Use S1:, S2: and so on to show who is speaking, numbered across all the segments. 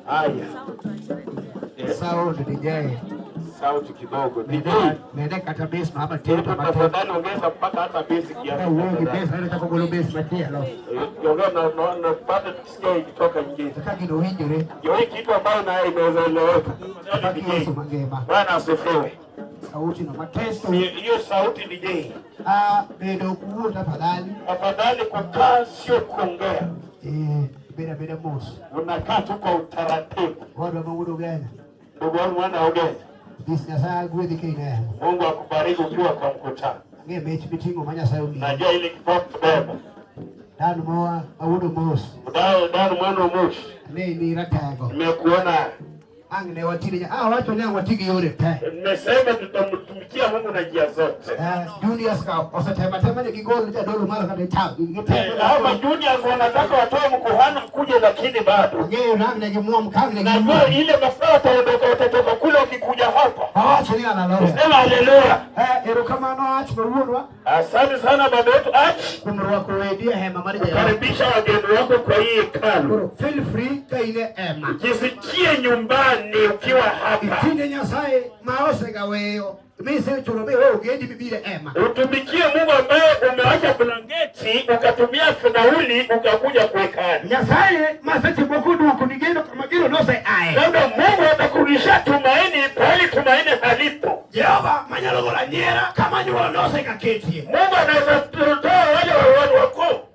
S1: Haya.
S2: Sauti DJ.
S1: Sauti kidogo. DJ.
S2: Nenda kata bass hapa tena
S1: tafadhali ongeza mpaka hata basic kiasi.
S2: Wewe bass nenda kwa golo bass matia lo.
S1: Ongea na pata tusikie ikitoka nje.
S2: Sasa kido hinjure.
S1: Ndio hii kitu ambayo nayo inaweza eleweka.
S2: Yesu magema.
S1: Bwana asifiwe.
S2: Sauti na mateso.
S1: Hiyo sauti DJ.
S2: Bedo kuwa tafadhali.
S1: Tafadhali kukaa sio kuongea.
S2: Beda mosi.
S1: Unakaa tu kwa utaratibu.
S2: Watu wa Mungu gani?
S1: Ndugu wangu wana ongea.
S2: Sasa gwedi kile.
S1: Mungu akubariki ukiwa kwa mkutano.
S2: Ngeme hichipitingo manya sayo ni.
S1: Najua ile kipato baba.
S2: Danu moa awudo mosi.
S1: Danu mwana mosi.
S2: Ni ratago.
S1: Nimekuona.
S2: Angne watiri wacho ni watigi yore pe.
S1: Nimesema tutamtumikia Mungu na njia zote.
S2: Junior Scout osatema ni kigoli cha dolo mara kama tao.
S1: Hao juniors wanataka watoe mkuhani mkuje lakini bado.
S2: Ngeo nani ngimua mkange
S1: na kwa ile mafuta utatoka kule ukikuja hapa.
S2: Acha ni analoa.
S1: Sema haleluya.
S2: Ero kama no acha mruwa.
S1: Asante sana baba yetu acha.
S2: Kumruwa kuwedia hema marija.
S1: Karibisha wageni wako kwa hii hekalu.
S2: Feel free kaile ema.
S1: Jisikie nyumbani ukiwa hapa.
S2: Itinde Nyasaye maose gaweyo. Mimi churobe wewe ugendi bibile ema.
S1: Utumikie Mungu ambaye umeacha blanketi ukatumia funauli ukakuja kuwekana.
S2: Nyasaye masati bokudu kunigendo kama kilo nose ae.
S1: Labda Mungu atakurudishia tumaini pale tumaini halipo.
S2: Jehova manyalogola nyera kama nyuwa nose kaketi.
S1: Mungu anaweza kutoa wale wako.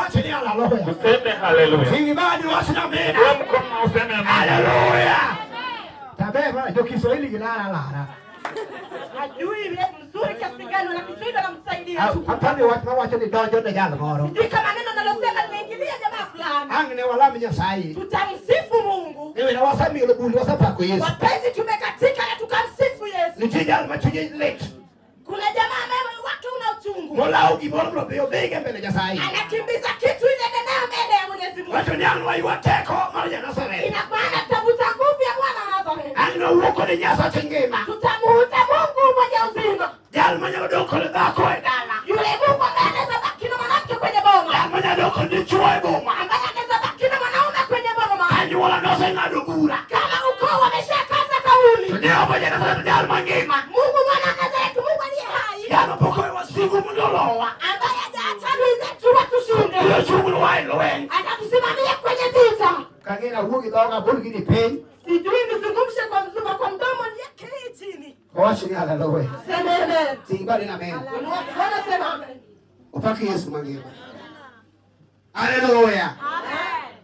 S2: Acha ni haleluya.
S1: Useme haleluya.
S2: Singibadi wasina mena.
S1: Wewe mkono useme
S2: haleluya. Tabeba ndio Kiswahili kilala lara.
S3: Ajui ile mzuri kiasi gani na Kiswahili anamsaidia.
S2: Hapana watu wacha ni dojo na jana moro.
S3: Ndio kama neno nalosema linaingilia jamaa fulani.
S2: Angne wala Nyasaye.
S3: Tutamsifu Mungu.
S2: Ewe na wasami ile buli wasapa kwa Yesu.
S3: Wapenzi tumekatika na tukamsifu Yesu.
S2: Nitija machuje late.
S3: Kuna jamaa ambaye watu una uchungu.
S2: Mola ukibora bio bega mbele Nyasaye.
S3: Anakimbiza kitu ile neno mbele ya Mwenyezi Mungu.
S2: Watu ni anu waiwateko mara Nazareth.
S3: Ina maana tafuta nguvu ya Bwana Nazareth.
S2: Ano uko ni nyasa chengema.
S3: Tutamuuta Mungu mwenye uzima.
S2: Jal manya doko le dako edala.
S3: Yule Mungu ambaye anaweza baki na mwanamke kwenye boma.
S2: Jal manya doko ni chua boma.
S3: Ambaye anaweza baki na mwanaume kwenye boma.
S2: Kanyi wala nose ngadugura.
S3: Kama ukoo wameshakaza kauli.
S2: Ndio moja na sana jal mangema.
S3: Mungu Bwana Nazareth, Mungu aliye hai.
S2: Jana poko wa siku mndolowa.
S3: Ambaye hajaacha zetu watushinde.
S2: Ndio chungu wailo wen.
S3: Atakusimamia kwenye vita.
S2: Kagera hugi doga bulgi ni pen.
S3: Sijui nizungumshe kwa mzuma kwa mdomo yake chini.
S2: Wacha ni haleluya.
S3: Sema amen.
S2: Sibali na amen.
S3: Bwana sema amen.
S2: Upaki Yesu mangema. Haleluya.
S3: Amen.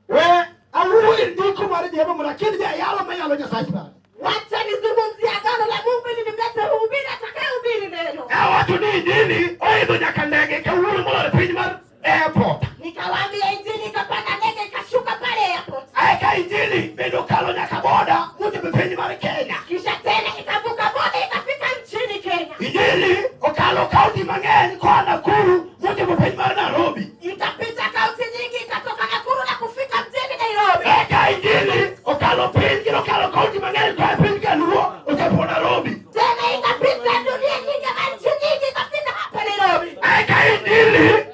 S2: We aluwe ndiko mara jema mrakini ya yalo mayalo Nyasaye baba.
S3: Wacha nizungumzie agano la Mungu ili nimlete mhubiri atakayehubiri neno.
S2: Watu ni nini? Oido nyakandege kwa ulu mwana pinimar airport.
S3: Nikawaambia injili ikapanda ndege ikashuka pale airport.
S2: Aika injili bedo kalo nyakaboda mute pinimar Kenya.
S3: Kisha tena ikavuka boda ikafika nchini Kenya.
S2: Injili okalo kaunti mangeni kwa Nakuru mute pinimar Nairobi.
S3: Ikapita kaunti nyingi ikatoka Nakuru na kufika mjini Nairobi.
S2: Aika injili okalo pingi okalo kaunti mangeni kwa pinga luo utapo Nairobi.
S3: Tena ikapita dunia nyingi na nchi nyingi ikafika hapa Nairobi.
S2: Aika injili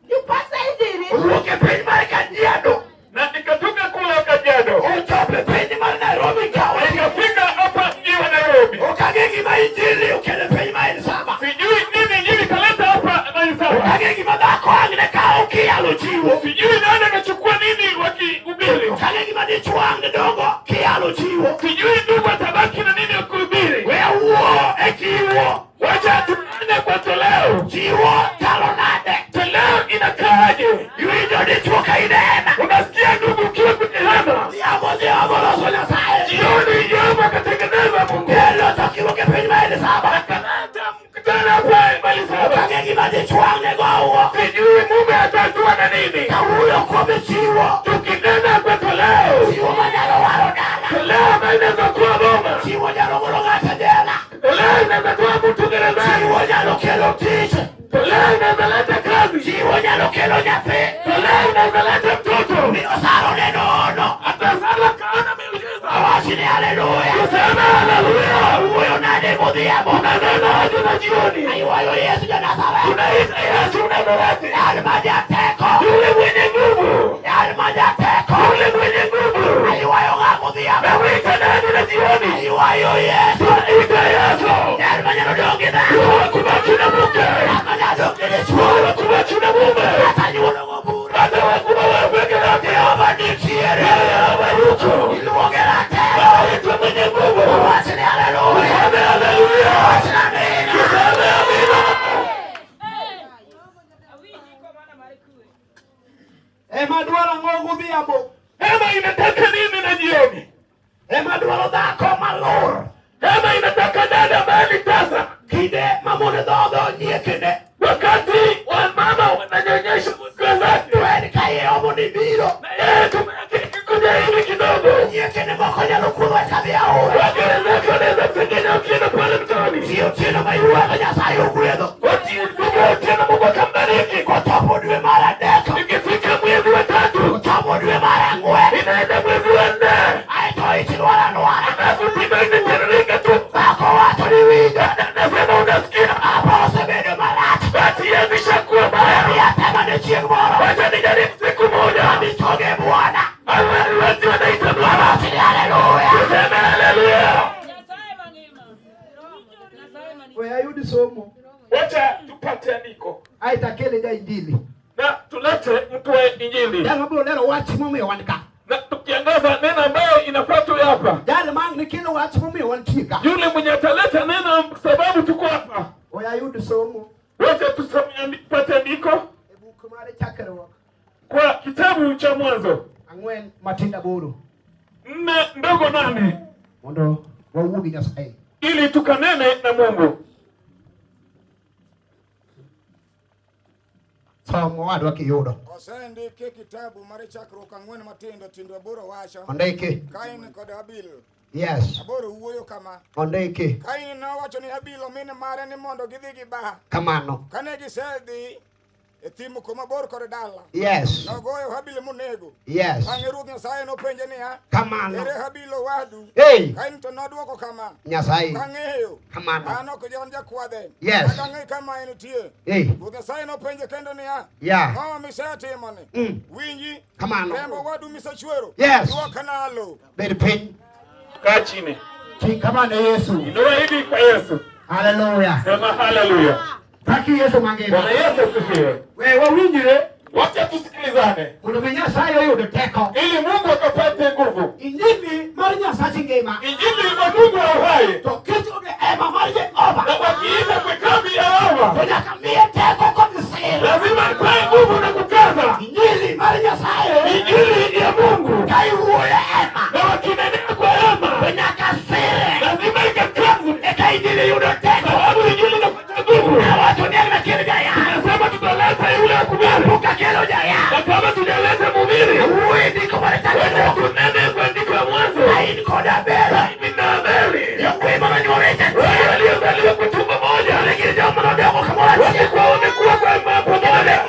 S3: Nipasa injili.
S2: uoke pinimar Kajiado.
S1: Na nikatoka kule Kajiado.
S2: Utope pinimar Nairobi kawa.
S1: Nikafika hapa mjiwa Nairobi.
S2: Ukagegi mainjili ukele pinimar Saba.
S1: Sijui nini injili kaleta hapa Saba.
S2: Ukagegi madako angne kao kialo chiwo.
S1: Sijui nani anachukua nini wakihubiri.
S2: Ukagegi madichu angne dogo kialo chiwo.
S1: Sijui ndugu atabaki na nini wakihubiri.
S2: Wea uo ekiwo.
S1: Wacha tuende kwa toleo.
S2: Chiwo talo nade.
S1: Toleo inakaaje?
S2: Yuido dichuo kaidema.
S1: Unasikia ndugu ukiwa kwenye hema.
S2: Diabo loso Nyasaye.
S1: Jioni Yehova akatengeneza Mungu.
S2: Elo tokiwo ke pinimar Saba.
S1: Akaleta mkutano hapa Mbali Saba.
S2: Ukagegi madichu angne gowo.
S1: Sijui Mungu atatua na nini.
S2: Kauyo kome chiwo.
S1: Tukinena kwa toleo.
S2: Chiwo manalo waro dala.
S1: Toleo inaweza kuwa boma.
S2: Chiwo jalo mulongata jela.
S1: Toleo inaweza kuwa mtu gerezani.
S2: Chiwo jalo kelo tiche.
S1: Toleo inaweza leta kazi.
S2: Chiwo jalo kelo nyafe.
S1: Toleo inaweza leta mtoto.
S2: Mino saro nenono.
S1: Atasala kaona miujiza.
S2: Awashini haleluya.
S1: Tuseme haleluya.
S2: Uyo nade mudhiamo.
S1: Unanena aje na jioni.
S2: Aiwayo Yesu ja Nazareth.
S1: Unaita Yesu Nazareti.
S2: Almaja teko.
S1: Yule mwenye nguvu.
S2: Yale majateko.
S1: Yule mwenye nguvu.
S2: Ayuwayo ngamu dhiyama.
S1: Nawita nani na jioni.
S2: Ayuwayo Yesu.
S1: Ita Yesu.
S2: Yale manyarudongida.
S1: Yuwa kubaki na muke.
S2: Amanyadongide
S1: Yuwa kubaki na mume.
S2: Hata nyuno ngobura.
S1: Hata wakuma wapeke lake.
S2: Yehova nichiere.
S1: Yehova yuko.
S2: Iluongerate.
S1: Nawaita mwenye nguvu.
S2: Wachini haleluya.
S1: Ame haleluya.
S2: Wachini amina.
S1: Ame amina.
S2: Ema duara ngongu dhiyambo.
S1: Hema inataka nini na jioni?
S2: Ema duara dhako malor.
S1: Hema inataka dada mbali tasa.
S2: Kide mamone dhodo nyekene.
S1: Wakati wa mama wananyonyesha mke zake.
S2: Tueni kaye omo ni biro.
S1: Na yeye tumeakiki kuja hivi kidogo.
S2: Nyekene moko nyalo kuwa tabi ya ura.
S1: Wagerezake wanaweza kusengenya ukienda pale mtaani.
S2: Siyo tino mayuwa kanya sayo kwedo.
S1: Wati ndugu tena Mungu akambariki.
S2: Kwa topo duwe mara deko.
S1: Ikifika mwezi wa 3.
S2: Kwa topo duwe mara ngwe.
S1: Inaenda mwezi wa 4.
S2: Aito iti nwara nwara.
S1: Alafu tiba inaterereka tu.
S2: Bako watu ni wiga.
S1: Nasema unasikia.
S2: Hapo sebedo marati.
S1: Bati ya vishakuwa baya.
S2: Ya tema ne chiek moro.
S1: Wacha nijaribu siku moja.
S2: Nichoge Bwana.
S1: Watu wanaita Bwana.
S2: Wachini haleluya.
S1: Tuseme haleluya.
S2: Kwa ayudi somo.
S1: Wacha tupate andiko.
S2: Aita kele ja injili.
S1: Na tulete mtu wa injili.
S2: Janga bro lero wachi mume wanika.
S1: Na tukiangaza neno ambayo inafuatwa hapa.
S2: Jale mang ni kile wachi mume wantika.
S1: Yule mwenye ataleta neno sababu tuko hapa.
S2: Kwa ayudi somo.
S1: Wacha tupate andiko.
S2: Ebu kumare chakero.
S1: Kwa kitabu cha Mwanzo.
S2: Angwen matinda buru.
S1: 4:8.
S2: Mondo waugi Nyasaye.
S1: Ili tukanene na Mungu.
S2: Somo wadwa kiyudo.
S4: Osendike kitabu mar chakruok 4 matindo tindo aboro wacho.
S2: Ondike.
S4: Kain kod Habil.
S2: Yes.
S4: Aboro wuoyo kama.
S2: Ondike.
S4: Kain nowacho ni Habil omine mare ni mondo gidhi giba.
S2: Kamano.
S4: Kane gisedhi e thim kuma bor kod dala.
S2: Yes.
S4: Nogoyo Habil monego.
S2: Yes.
S4: Bang'e Ruoth Nyasaye nopenje niya.
S2: Kamano.
S4: Ere Habil owadu?
S2: Hey.
S4: Kain to nodwoko kama.
S2: Nyasaye.
S4: Kang'eyo.
S2: Kamano.
S4: An ok jon jakwadhe.
S2: Yes.
S4: Kang'eyo kama entie.
S2: Hey.
S4: Ruoth Nyasaye nopenje kendo niya.
S2: Yeah.
S4: Mama misetimoni. Winji.
S2: Kamano.
S4: Rembo wadu misechwero.
S2: Yes.
S4: Yuak nalo.
S2: Bed piny.
S1: Kaa chini.
S2: Kamano Yesu.
S1: Inua hivi kwa Yesu.
S2: Haleluya.
S1: Sema haleluya.
S2: Taki Yesu mangema.
S1: Bwana Yesu asifiwe.
S2: Wewe winjire.
S1: Wacha tusikilizane.
S2: Mondo Nyasaye yudo teko.
S1: Ili Mungu akapate nguvu.
S2: Injili mar Nyasaye ngima.
S1: Injili ya Mungu uhai.
S2: To kitoge ema mar Jehova.
S1: Na wakiita kwa kambi ya Yehova.
S2: Nyaka miye teko kod siri.
S1: Lazima ikae nguvu na kukaza.
S2: Injili mar Nyasaye.
S1: Injili ya Mungu.
S2: Kaiwuoyo ema.
S1: Na wakinenea kwa ema.
S2: Nyaka siri.
S1: Lazima ikakaze.
S2: Eka injili yudo teko.
S1: Sababu injili inapata nguvu.
S2: Na watu niagna kirgaya.
S1: Tunasema tutaleta yule akubali.
S2: Buka kelo jaya.
S1: Na kama tujaleta mhubiri.
S2: Uwe ndiko marekani.
S1: Wacha tunene kwa andiko ya Mwanzo.
S2: Haini koda bela.
S1: Haini na Abeli.
S2: Yokwe mama nyorete.
S1: Wale waliozaliwa kwa tumbo moja.
S2: Lakini jamu na dego kamora.
S1: Walikuwa wamekuwa kwa imani pamoja.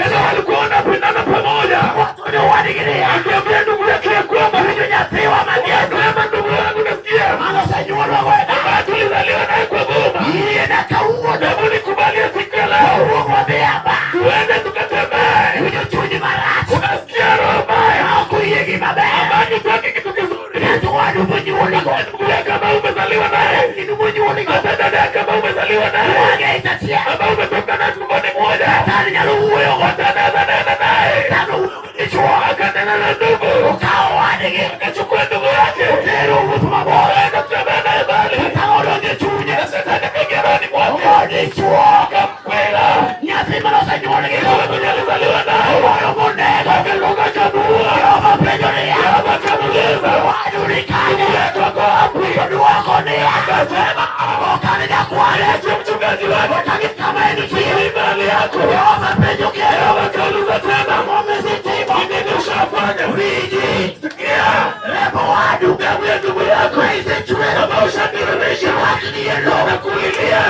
S1: Tena walikuwa wanapendana pamoja.
S2: Watu ni wadigiria.
S1: Akiambia ndugu yake ya kwamba
S2: Nyathiwa magiazi.
S1: sema ndugu yangu nasikia.
S2: Mano sa nyuwa wena.
S1: Baba tulizaliwa naye kwa goma.
S2: Iye na kauwa.
S1: Hebu nikubalie siku ya leo.
S2: Uwa beaba.
S1: Tuende tukatembee.
S2: Ujo chuni marati.
S1: Unasikia roho mbaya.
S2: Aku yegi mabea.
S1: Amani tutaki kitu kizuri.
S2: Yetu wadu mwenye uligo.
S1: Ndugu yake ambao umezaliwa naye.
S2: Kitu mwenye uligo.
S1: Hata dada yake ambao umezaliwa naye.
S2: Wage itatia.
S1: Ambao umetoka na tumboni moja.
S2: Tani nyalu uwe ogo.
S1: Watanena naye.
S2: Tano uwe nichua.
S1: Akanena na ndugu.
S2: Ukao wadigi.
S1: Akachukua ndugu yake.
S2: Utero ufu mabora.
S1: Aenda kutembea naye bali.
S2: Tango lonye chunye.
S1: Na shetani kingerani mwake.
S2: Ugo nichua.
S1: Akamkwela.
S2: Nyati mano sa nyuwa ligi.
S1: Yule mwenye alizaliwa naye.
S2: Uwayo munega.
S1: Akaluka kabua.
S2: Yoma pejoria.
S1: Yaba kamuliza.
S2: Wadu likani.
S1: Yetu wako wapi?
S2: Wadu wako ni.
S1: Akasema.
S2: Wakani jakuwale.
S1: Yesu mchungaji wake.
S2: Wakani kama eni
S1: Hii mali yako.
S2: Yoma pejoria.
S1: Yaba kauliza tena.
S2: Ngome zitimo.
S1: Nini ushafanya?
S2: Wiji.
S1: Sikia.
S2: Rebo wadu.
S1: Damu ya ndugu yako.
S2: Waize chwe.
S1: Kama ushakirimisha.
S2: Wakini yelo.
S1: Nakulilia.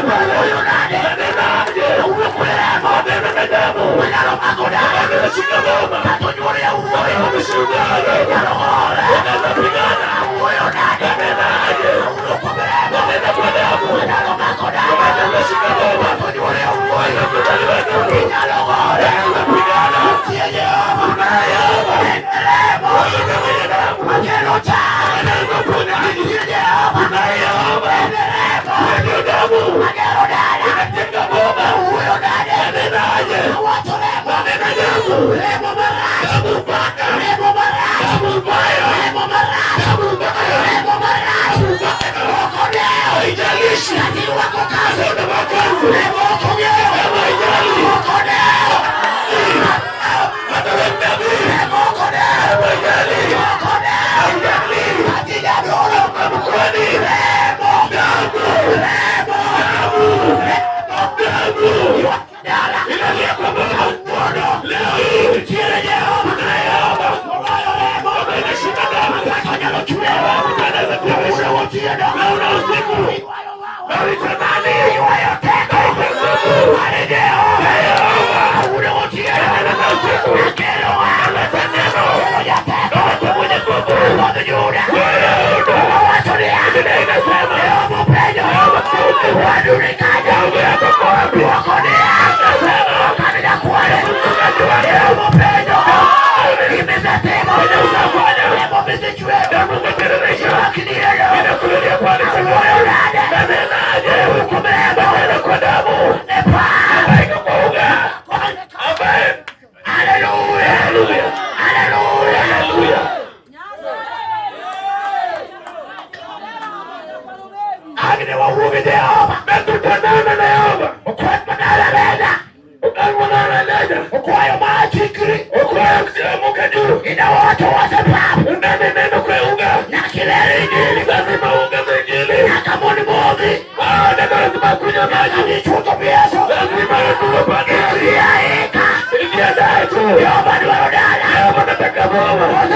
S2: Uyo nane.
S1: Nenaje.
S2: Uwe kulemo.
S1: Nena na damu.
S2: Wenalo magoda.
S1: Nena shika mama.
S2: Kato nyore ya uwe.
S1: Umeshugana.
S2: Wenalo gore.
S1: Unaweza pigana.
S2: Uyo nane.
S1: Nenaje.
S2: Uyo kubelemo.
S1: Nena kwa damu.
S2: Wenalo magoda.
S1: Nena shika mama.
S2: Kato nyore ya uwe.
S1: Unaweza kuzaliwa damu.
S2: Wenalo gore.
S1: Unaweza pigana. Let's go.